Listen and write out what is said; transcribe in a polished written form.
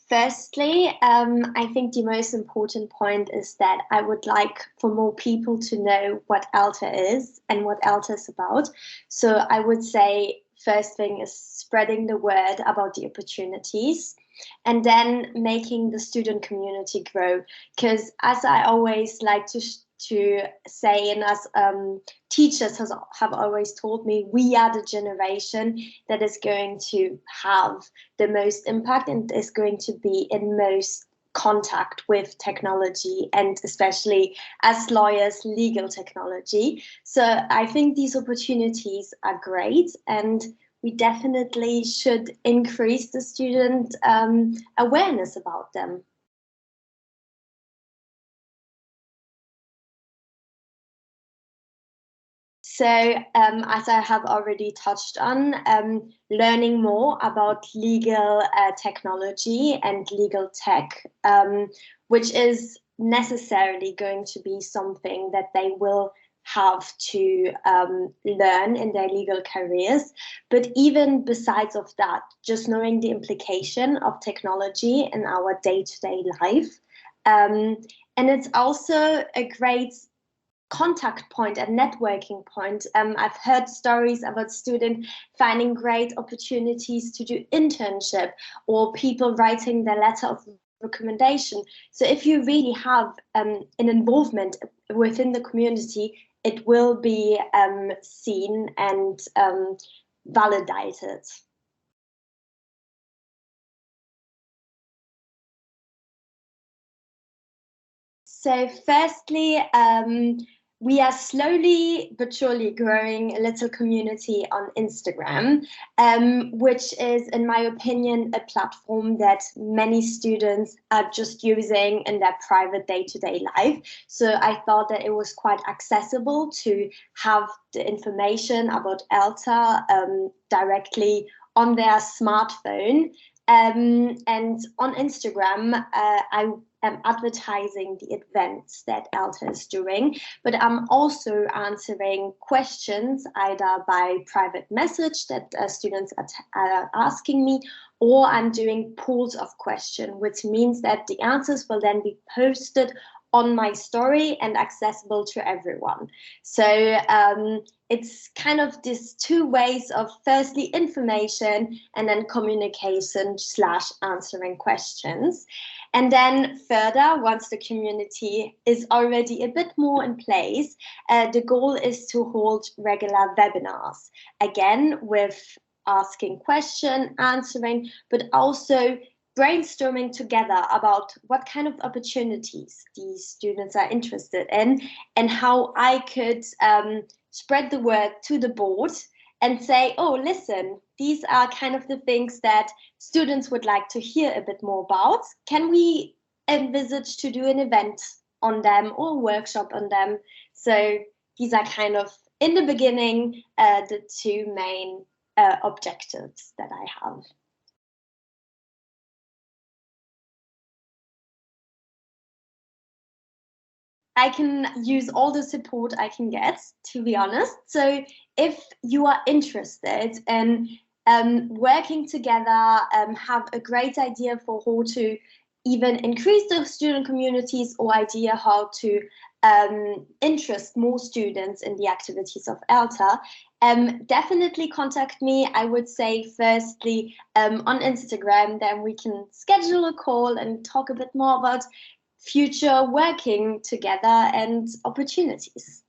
Firstly, I think the most important point is that I would like for more people to know what ELTA is and what ELTA is about. So I would say first thing is spreading the word about the opportunities and then making the student community grow. Because as I always like to say, and as teachers have always told me, we are the generation that is going to have the most impact and is going to be in most contact with technology, and especially as lawyers, legal technology. So I think these opportunities are great, and we definitely should increase the student awareness about them. So, as I have already touched on, learning more about legal technology and legal tech, which is necessarily going to be something that they will have to learn in their legal careers. But even besides of that, just knowing the implication of technology in our day-to-day life. And it's also a great contact point and networking point. I've heard stories about students finding great opportunities to do internship or people writing their letter of recommendation. So if you really have an involvement within the community, it will be seen and validated. So firstly, we are slowly but surely growing a little community on Instagram, which is, in my opinion, a platform that many students are just using in their private day-to-day life. So I thought that it was quite accessible to have the information about ELTA directly on their smartphone. And on Instagram, I am advertising the events that ELTA is doing, but I'm also answering questions either by private message that students are asking me, or I'm doing pools of questions, which means that the answers will then be posted on my story and accessible to everyone. So it's kind of these two ways of firstly information and then communication / answering questions. And then further, once the community is already a bit more in place, the goal is to hold regular webinars, again with asking questions, answering, but also brainstorming together about what kind of opportunities these students are interested in and how I could spread the word to the board and say, oh, listen, these are kind of the things that students would like to hear a bit more about. Can we envisage to do an event on them or a workshop on them? So these are kind of, in the beginning, the two main objectives that I have. I can use all the support I can get, to be honest. So if you are interested in working together, have a great idea for how to even increase the student communities or idea how to interest more students in the activities of ELTA, definitely contact me. I would say firstly on Instagram, then we can schedule a call and talk a bit more about future working together and opportunities.